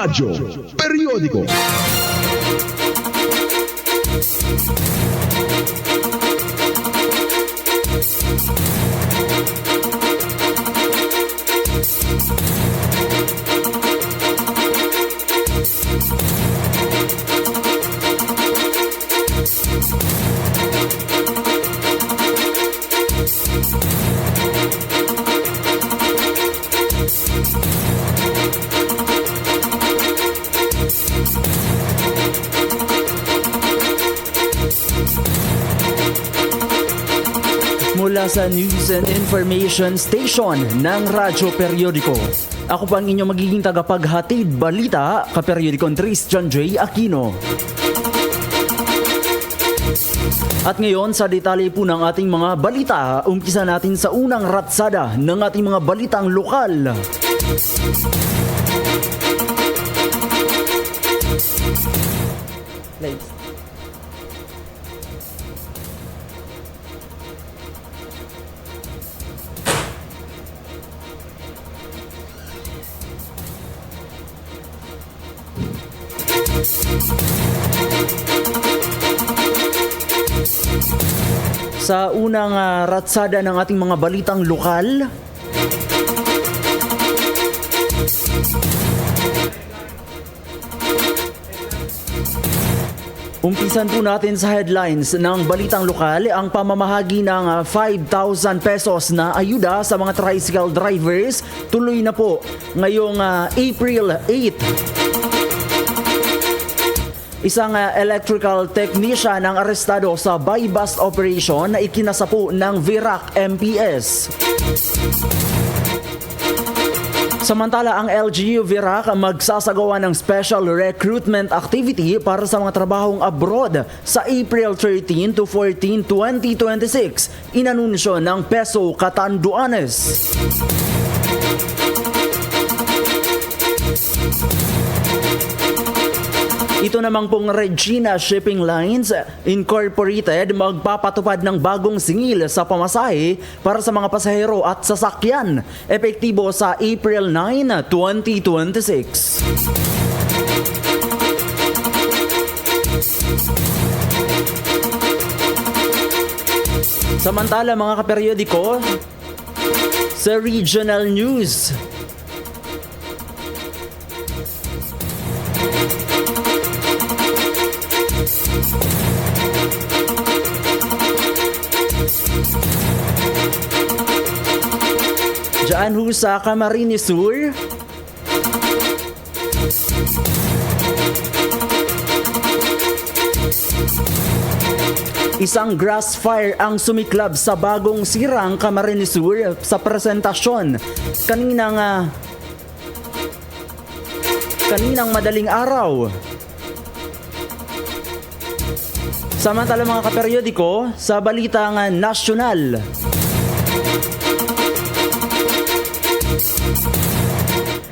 Radyo Periodiko. Mula sa News and Information Station ng Radyo Periodiko. Ako pa ang inyong magiging tagapaghatid balita, Kaperiodikon Christian J. Aquino. At ngayon sa detalye po ng ating mga balita, umpisa natin sa unang ratsada ng ating mga balitang lokal. Sa unang ratsada ng ating mga balitang lokal, umpisan po natin sa headlines ng balitang lokal ang pamamahagi ng 5,000 pesos na ayuda sa mga tricycle drivers. Tuloy na po ngayong April 8. Isang electrical technician ang arestado sa buy-bust operation na ikinasapo ng Virac MPS. Samantala, ang LGU Virac magsasagawa ng special recruitment activity para sa mga trabahong abroad sa April 13 to 14, 2026. Inanunsyo ng Peso Catanduanes. Ito namang pong Regina Shipping Lines Incorporated magpapatupad ng bagong singil sa pamasahe para sa mga pasahero at sasakyan, epektibo sa April 9, 2026. Samantala mga kaperiodiko, sa regional news, diyan ho sa Camarines Sur, isang grass fire ang sumiklab sa bagong sirang Camarines Sur sa presentasyon kaninang madaling araw. Samantala mga kaperiodiko, sa balitang nasyonal,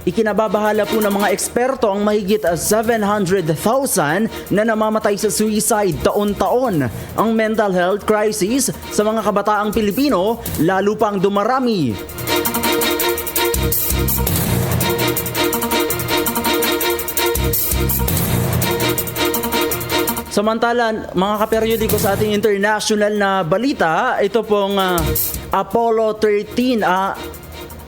ikinababahala po ng mga eksperto ang mahigit 700,000 na namamatay sa suicide taon-taon. Ang mental health crisis sa mga kabataang Pilipino lalo pang dumarami. Samantala, mga kaperiodiko, sa ating international na balita, ito pong Apollo 13,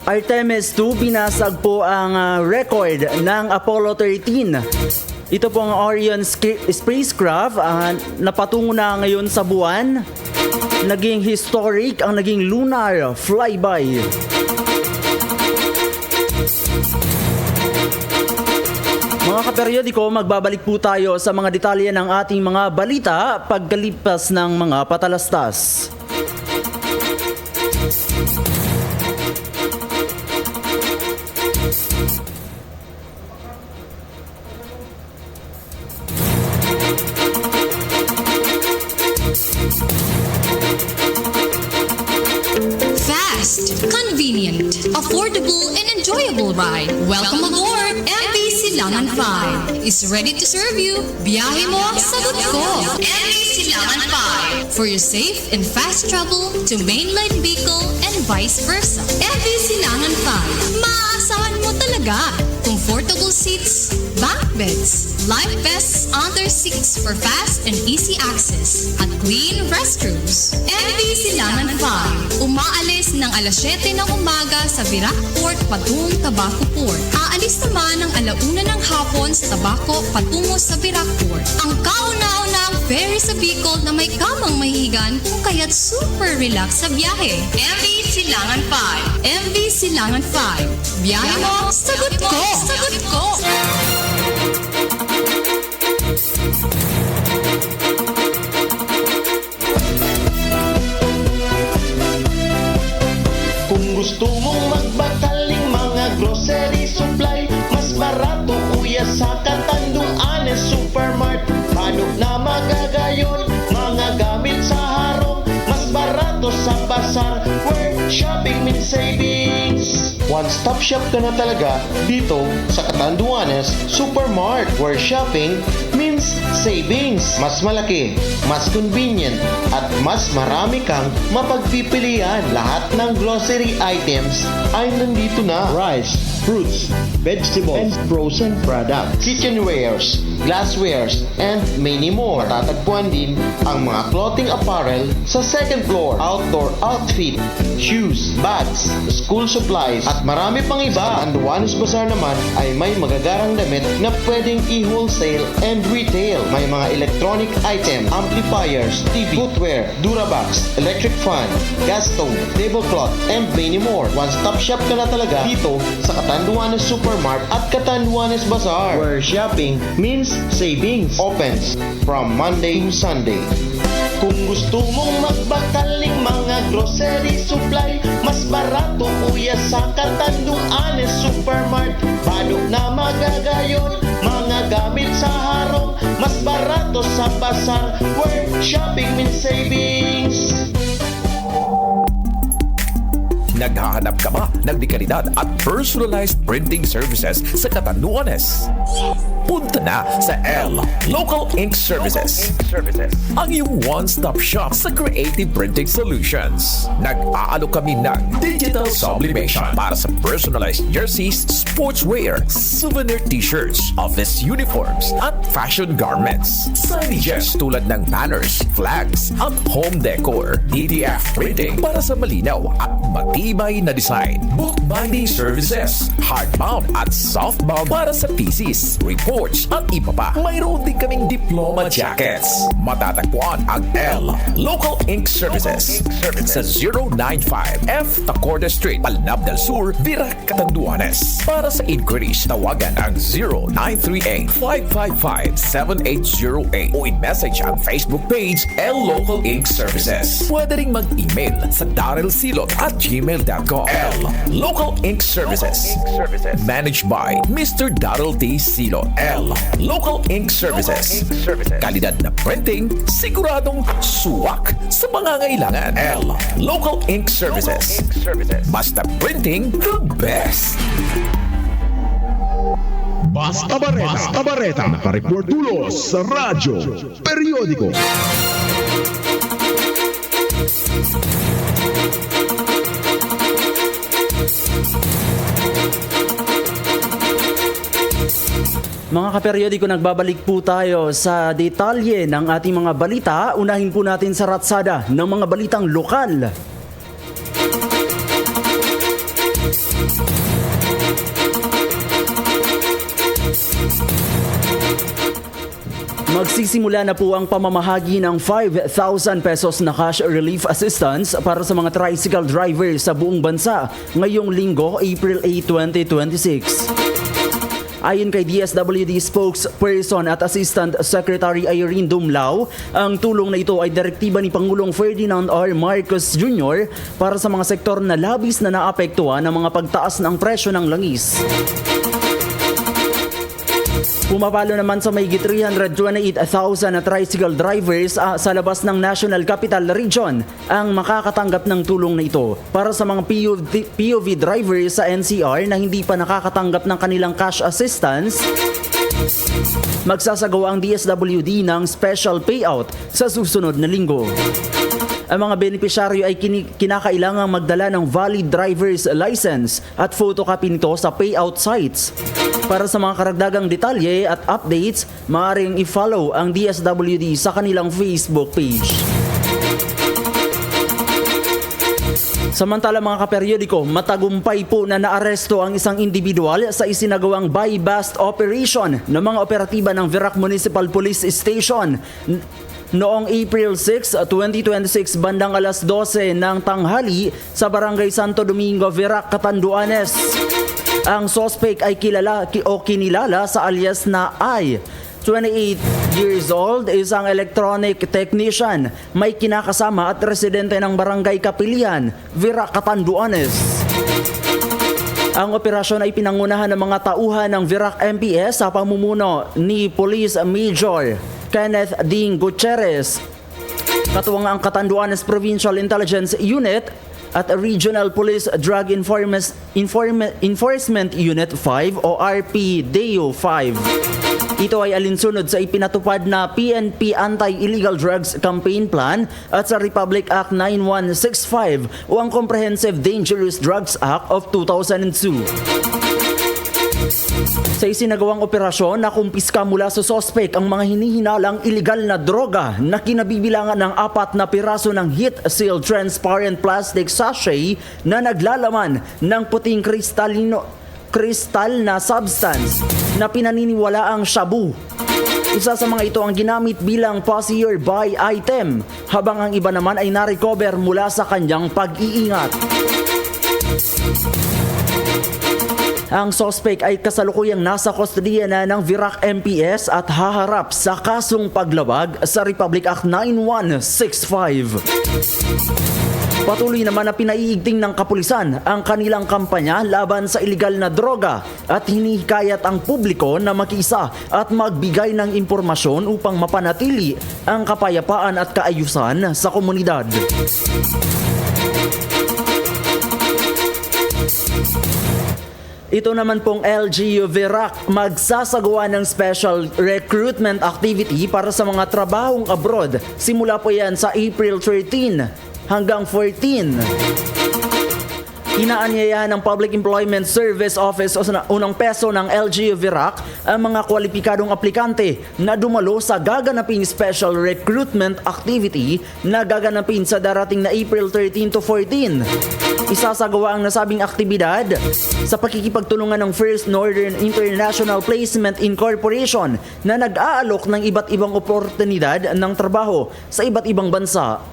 Artemis 2, binasag po ang record ng Apollo 13. Ito po ang Orion spacecraft, napatungo na ngayon sa buwan. Naging historic ang naging lunar flyby. Mga kaperiodiko, magbabalik po tayo sa mga detalye ng ating mga balita pagkalipas ng mga patalastas. Fast, convenient, affordable, and enjoyable ride. Welcome aboard! MV Silangan 5 is ready to serve you. Biyahe mo, sagot ko! MV Silangan 5 for your safe and fast travel to mainland Bicol and vice versa. MV Silangan 5, maaasahan mo talaga. Comfortable seats, beds, life vests under seats for fast and easy access, at clean restrooms. MV Silangan 5, umaalis ng alas 7 ng umaga sa Virac Port patungong Tabaco Port. Aalis naman ng alauna ng hapon sa Tabaco patungo sa Virac Port. Ang kauna-unang ferry sa Bicol na may kamang mahihigan kung kaya't super relax sa biyahe. MV Silangan 5. MV Silangan 5. Biyahe mo, sagot ko! Sagot ko! Kung gusto mong magbakaling mga grocery supply, mas barato kuya sa Catanduanes Supermart. Paano na magagayon mga gamit sa harong, mas barato sa pasar, where shopping means savings. One-stop shop ka na talaga dito sa Catanduanes Supermart, where shopping means savings. Mas malaki, mas convenient, at mas marami kang mapagpipilian. Lahat ng grocery items ay nandito na. Rice, fruits, vegetables, and frozen products, kitchenwares, glasswares, and many more. Matatagpuan din ang mga clothing apparel sa second floor, outdoor outfit, shoes, bags, school supplies, at marami pang iba. Ang Catanduanes Bazaar naman ay may magagarang damit na pwedeng i-wholesale and retail. May mga electronic item, amplifiers, TV, footwear, Durabox, electric fan, gas stove, tablecloth, and many more. One-stop shop ka na talaga dito sa Catanduanes Supermart at Catanduanes Bazaar, where shopping means savings. Opens from Monday to Sunday. Kung gusto mong magbakaling mga grocery supply, mas barato kuya sa Catanduanes Supermart. Paano na magagayon mga gamit sa harong, mas barato sa pasar, where shopping means savings. Naghahanap ka ba ng dekalidad at personalized printing services sa Catanduanes? Punta na sa L Local Ink Services. Ang iyong one-stop shop sa creative printing solutions. Nag-aalok kami ng digital sublimation para sa personalized jerseys, sportswear, souvenir t-shirts, office uniforms, at fashion garments. Signages tulad ng banners, flags, at home decor. DTF printing para sa malinaw at matibay na design. Bookbinding services, hardbound at softbound para sa thesis, reports, at iba pa. Mayroon din kaming diploma jackets. Matatagpuan ang L Local Ink Services sa 095 F Tacorda Street, Palnab del Sur, Virac, Catanduanes. Para sa inquiries, tawagan ang 0938-555-7808 o in-message ang Facebook page L Local Ink Services. Pwede ring mag-email sa darylsilot@gmail.com. L Local Ink Services, managed by Mr. Daryl T. Silot. L Local Ink Services, kalidad na printing, siguradong suwak sa pangangailangan. L Local Ink Services, basta printing the best. Basta Barreta, nakareport tulos sa radyo, periodiko. Mga kaperyodiko, nagbabalik po tayo sa detalye ng ating mga balita. Unahin po natin sa ratsada ng mga balitang lokal. Magsisimula na po ang pamamahagi ng 5,000 pesos na cash relief assistance para sa mga tricycle drivers sa buong bansa ngayong linggo, April 8, 2026. Ayon kay DSWD spokesperson at Assistant Secretary Irene Dumlao, ang tulong na ito ay direktiba ni Pangulong Ferdinand R. Marcos Jr. para sa mga sektor na labis na naapektuhan ng mga pagtaas ng presyo ng langis. Pumapalo naman sa mahigit 328,000 na tricycle drivers sa labas ng National Capital Region ang makakatanggap ng tulong na ito. Para sa mga POV drivers sa NCR na hindi pa nakakatanggap ng kanilang cash assistance, magsasagawa ang DSWD ng special payout sa susunod na linggo. Ang mga benepisyaryo ay kinakailangang magdala ng valid driver's license at photocopy nito sa payout sites. Para sa mga karagdagang detalye at updates, maaaring i-follow ang DSWD sa kanilang Facebook page. Samantala mga kaperyodiko, matagumpay po na naaresto ang isang individual sa isinagawang buy-bust operation ng mga operatiba ng Virac Municipal Police Station noong April 6, 2026 bandang alas 12 ng tanghali sa Barangay Santo Domingo, Virac, Catanduanes. Ang suspect ay kinilala sa alias na I. 28 years old, isang electronic technician, may kinakasama at residente ng Barangay Kapilian, Virac, Catanduanes. Ang operasyon ay pinangunahan ng mga tauhan ng Virac MPS sa pamumuno ni Police Major Kenneth Ding Gutierrez, katuwang ang Catanduanes Provincial Intelligence Unit at Regional Police Drug Enforcement Unit 5 o RPDEO 5. Ito ay alinsunod sa ipinatupad na PNP Anti-Illegal Drugs Campaign Plan at sa Republic Act 9165 o ang Comprehensive Dangerous Drugs Act of 2002. Sa isinagawang operasyon, nakumpiska mula sa sospek ang mga hinihinalang iligal na droga na kinabibilangan ng 4 na piraso ng heat-sealed transparent plastic sachet na naglalaman ng puting kristal na substance na pinaniniwalaang shabu. Isa sa mga ito ang ginamit bilang passenger-by item, habang ang iba naman ay na-recover mula sa kanyang pag-iingat. Ang suspect ay kasalukuyang nasa kustodiya na ng Virac MPS at haharap sa kasong paglabag sa Republic Act 9165. Patuloy naman na pinaiigting ng kapulisan ang kanilang kampanya laban sa iligal na droga at hinihikayat ang publiko na makiisa at magbigay ng impormasyon upang mapanatili ang kapayapaan at kaayusan sa komunidad. Ito naman pong LGU Virac magsasagawa ng special recruitment activity para sa mga trabahong abroad. Simula po yan sa April 13 hanggang 14. Inaanyayahan ng Public Employment Service Office o unang peso ng LGU Virac ang mga kwalipikadong aplikante na dumalo sa gaganaping special recruitment activity na gaganapin sa darating na April 13 to 14. Isasagawa ang nasabing aktibidad sa pakikipagtulungan ng First Northern International Placement Incorporation na nag-aalok ng iba't ibang oportunidad ng trabaho sa iba't ibang bansa.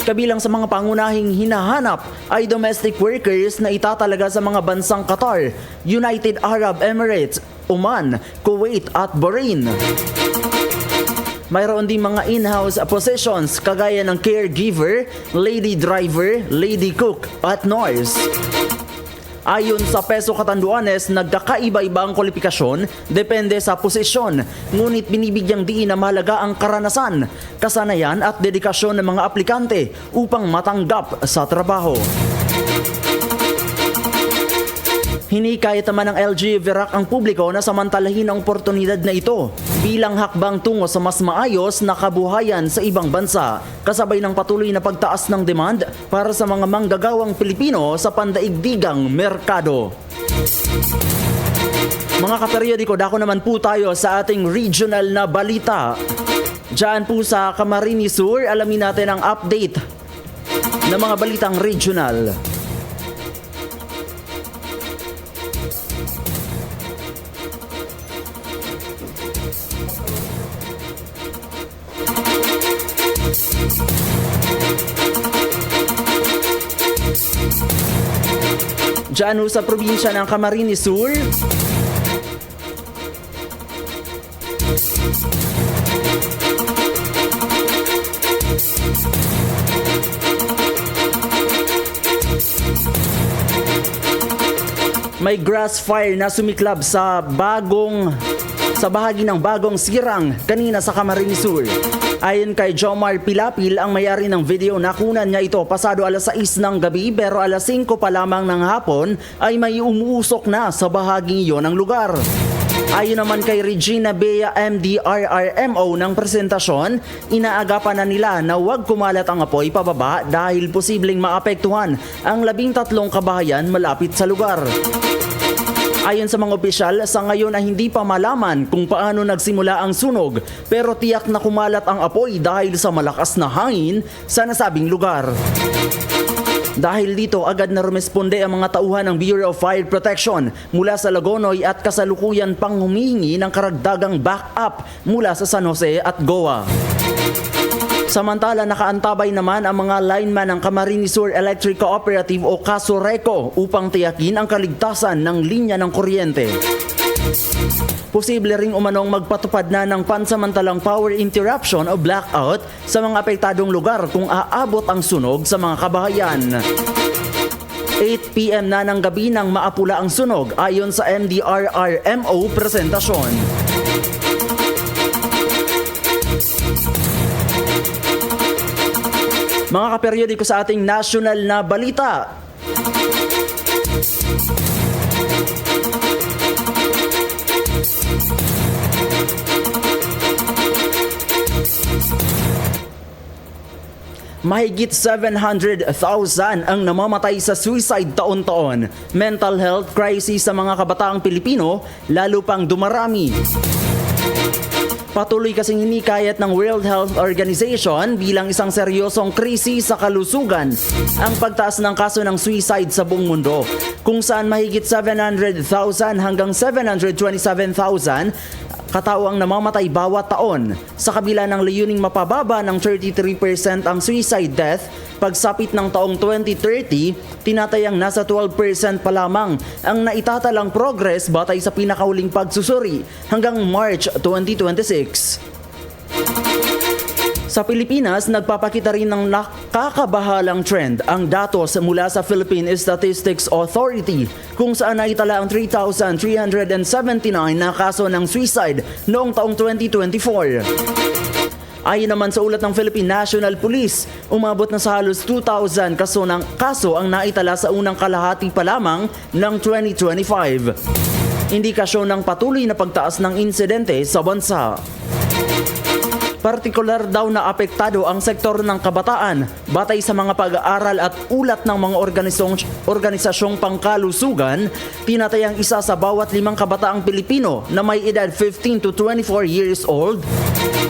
Kabilang sa mga pangunahing hinahanap ay domestic workers na itatalaga sa mga bansang Qatar, United Arab Emirates, Oman, Kuwait at Bahrain. Mayroon din mga in-house positions kagaya ng caregiver, lady driver, lady cook at nurse. Ayon sa Peso Catanduanes, nagkakaiba-iba ang kwalifikasyon depende sa posisyon, ngunit binibigyang diin na mahalaga ang karanasan, kasanayan at dedikasyon ng mga aplikante upang matanggap sa trabaho. Hinikayat naman ng LGU Virac ang publiko na samantalahin ang oportunidad na ito bilang hakbang tungo sa mas maayos na kabuhayan sa ibang bansa, kasabay ng patuloy na pagtaas ng demand para sa mga manggagawang Pilipino sa pandaigdigang merkado. Mga kaperyodiko, dako naman po tayo sa ating regional na balita. Diyan po sa Camarines Sur, alamin natin ang update ng mga balitang regional. Diyan sa probinsya ng Camarines Sur, may grass fire na sumiklab sa bahagi ng bagong sirang kanina sa Camarines Sur. Ayon kay Jomar Pilapil, ang may-ari ng video, nakunan niya ito pasado alas 6 ng gabi pero alas 5 pa lamang ng hapon ay may umuusok na sa bahaging iyon ng lugar. Ayon naman kay Regina Bea MDRRMO ng presentasyon, inaagapan na nila na huwag kumalat ang apoy pababa dahil posibleng maapektuhan ang 13 kabahayan malapit sa lugar. Ayon sa mga opisyal, sa ngayon ay hindi pa malaman kung paano nagsimula ang sunog pero tiyak na kumalat ang apoy dahil sa malakas na hangin sa nasabing lugar. Dahil dito, agad na rumesponde ang mga tauhan ng Bureau of Fire Protection mula sa Lagonoy at kasalukuyan pang humihingi ng karagdagang backup mula sa San Jose at Goa. Samantala, nakaantabay naman ang mga lineman ng Camarines Sur Electric Cooperative o Casureco upang tiyakin ang kaligtasan ng linya ng kuryente. Posible ring umanong magpatupad na ng pansamantalang power interruption o blackout sa mga apektadong lugar kung aabot ang sunog sa mga kabahayan. 8 PM na ng gabi nang maapula ang sunog ayon sa MDRRMO presentasyon. Mga kaperyodiko sa ating national na balita. Mahigit 700,000 ang namamatay sa suicide taon-taon. Mental health crisis sa mga kabataang Pilipino lalo pang dumarami. Patuloy kasing hinikayat ng World Health Organization bilang isang seryosong krisis sa kalusugan ang pagtaas ng kaso ng suicide sa buong mundo, kung saan mahigit 700,000 hanggang 727,000 katao ang namamatay bawat taon. Sa kabila ng layuning mapababa ng 33% ang suicide death, pagsapit ng taong 2030, tinatayang nasa 12% pa lamang ang naitatalang progress batay sa pinakahuling pagsusuri hanggang March 2026. Sa Pilipinas, nagpapakita rin ng nakakabahalang trend ang datos mula sa Philippine Statistics Authority kung saan naitala ang 3,379 na kaso ng suicide noong taong 2024. Ayon naman sa ulat ng Philippine National Police, umabot na sa halos 2,000 kaso ang naitala sa unang kalahati pa lamang ng 2025. Indikasyon ng patuloy na pagtaas ng insidente sa bansa. Partikular daw na apektado ang sektor ng kabataan batay sa mga pag-aaral at ulat ng mga organisasyong pangkalusugan. Tinatayang isa sa bawat 5 kabataang Pilipino na may edad 15 to 24 years old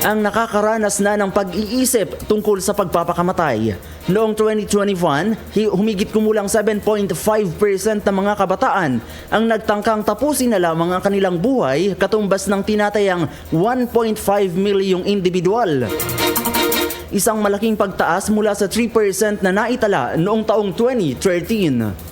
ang nakakaranas na ng pag-iisip tungkol sa pagpapakamatay. Noong 2021, humigit kumulang 7.5% ng mga kabataan ang nagtangkang tapusin na lamang ang kanilang buhay katumbas ng tinatayang 1.5 milyong individual. Isang malaking pagtaas mula sa 3% na naitala noong taong 2013.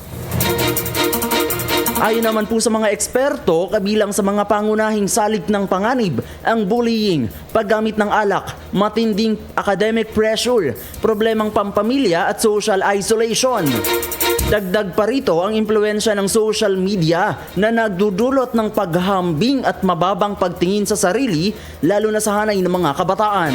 Ayon naman po sa mga eksperto, kabilang sa mga pangunahing salik ng panganib ang bullying, paggamit ng alak, matinding academic pressure, problemang pampamilya at social isolation. Dagdag pa rito ang impluensya ng social media na nagdudulot ng paghahambing at mababang pagtingin sa sarili lalo na sa hanay ng mga kabataan.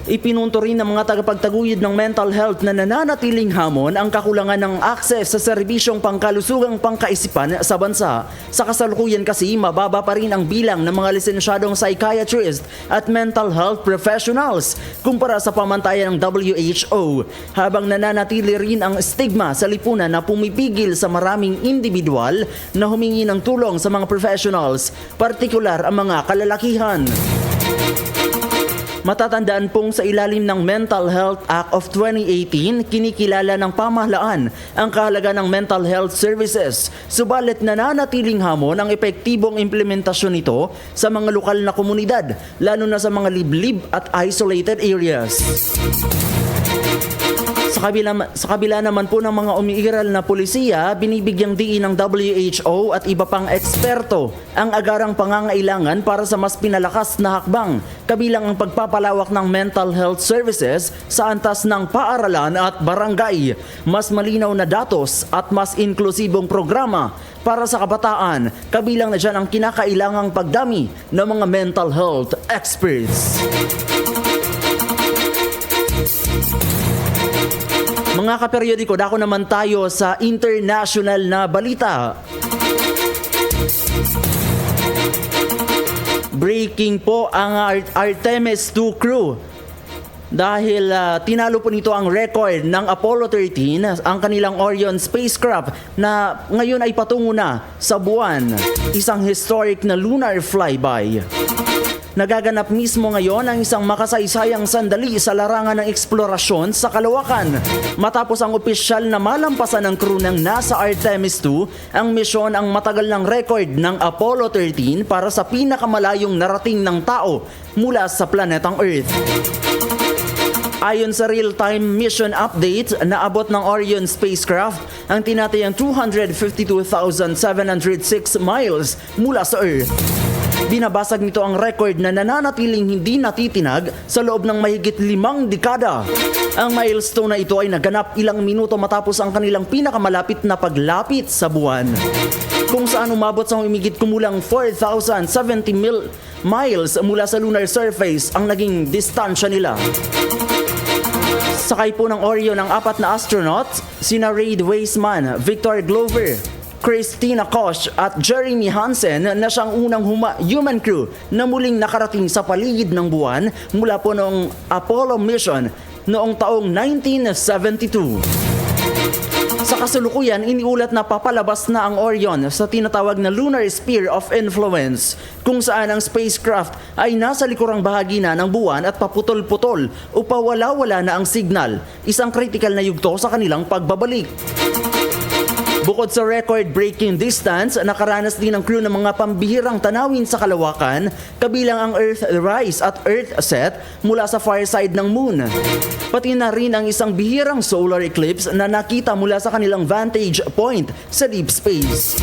Ipinunto rin ng mga tagapagtaguyod ng mental health na nananatiling hamon ang kakulangan ng akses sa serbisyong pangkalusugang pangkaisipan sa bansa. Sa kasalukuyan kasi, mababa pa rin ang bilang ng mga lisensyadong psychiatrist at mental health professionals kumpara sa pamantayan ng WHO, habang nananatili rin ang stigma sa lipunan na pumipigil sa maraming individual na humingi ng tulong sa mga professionals, partikular ang mga kalalakihan. Matatandaan pong sa ilalim ng Mental Health Act of 2018, kinikilala ng pamahalaan ang kahalaga ng mental health services. Subalit nananatiling hamon ang epektibong implementasyon nito sa mga lokal na komunidad, lalo na sa mga liblib at isolated areas. Sa kabila naman po ng mga umiiral na pulisiya, binibigyang diin ng WHO at iba pang eksperto ang agarang pangangailangan para sa mas pinalakas na hakbang, kabilang ang pagpapalawak ng mental health services sa antas ng paaralan at barangay, mas malinaw na datos at mas inklusibong programa para sa kabataan, kabilang na dyan ang kinakailangang pagdami ng mga mental health experts. Mga kaperyodiko, dako naman tayo sa international na balita. Breaking po ang Artemis 2 crew. Dahil tinalo po nito ang record ng Apollo 13, ang kanilang Orion spacecraft na ngayon ay patungo na sa buwan. Isang historic na lunar flyby. Nagaganap mismo ngayon ang isang makasaysayang sandali sa larangan ng eksplorasyon sa kalawakan. Matapos ang opisyal na malampasan ng crew ng NASA Artemis 2, ang misyon ang matagal ng record ng Apollo 13 para sa pinakamalayong narating ng tao mula sa planetang Earth. Ayon sa real-time mission update, naabot ng Orion spacecraft ang tinatayang 252,706 miles mula sa Earth. Binabasag nito ang record na nananatiling hindi natitinag sa loob ng mahigit 5 dekada. Ang milestone na ito ay naganap ilang minuto matapos ang kanilang pinakamalapit na paglapit sa buwan, kung saan umabot sa humigit kumulang 4,070 miles mula sa lunar surface ang naging distansya nila. Sakay po ng Orion ang 4 na astronaut, sina Reid Wiseman, Victor Glover, Christina Koch at Jeremy Hansen na siyang unang human crew na muling nakarating sa paligid ng buwan mula po noong Apollo mission noong taong 1972. Sa kasalukuyan, iniulat na papalabas na ang Orion sa tinatawag na Lunar Sphere of Influence, kung saan ang spacecraft ay nasa likurang bahagi na ng buwan at paputol-putol o pawala-wala na ang signal, isang critical na yugto sa kanilang pagbabalik. Bukod sa record-breaking distance, nakaranas din ang crew ng mga pambihirang tanawin sa kalawakan, kabilang ang Earthrise at Earthset mula sa far side ng Moon. Pati na rin ang isang bihirang solar eclipse na nakita mula sa kanilang vantage point sa deep space.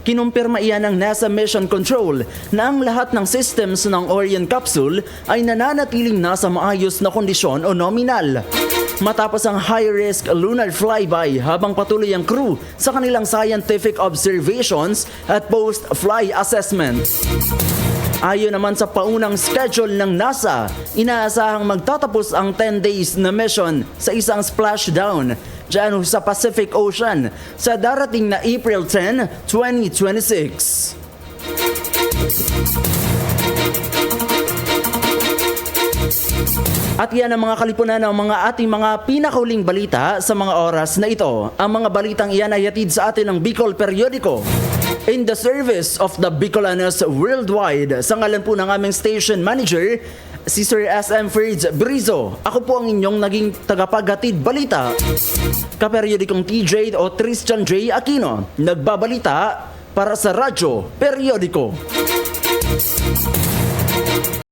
Kinumpirma iyan ng NASA Mission Control na ang lahat ng systems ng Orion capsule ay nananatiling nasa maayos na kondisyon o nominal. Matapos ang high-risk lunar flyby habang patuloy ang crew sa kanilang scientific observations at post-fly assessment. Ayon naman sa paunang schedule ng NASA, inaasahang magtatapos ang 10 days na mission sa isang splashdown dyan sa Pacific Ocean sa darating na April 10, 2026. At yan ang mga kalipunan ng mga ating mga pinakauling balita sa mga oras na ito. Ang mga balitang iyan ay hatid sa atin ng Bicol Periodico, in the service of the Bicolanos worldwide. Sa ngalan po ng aming station manager, si Sir SM Ferds Brizo. Ako po ang inyong naging tagapaghatid balita, Kaperiodikong TJ o Tristan J. Aquino, nagbabalita para sa Radyo Periodiko.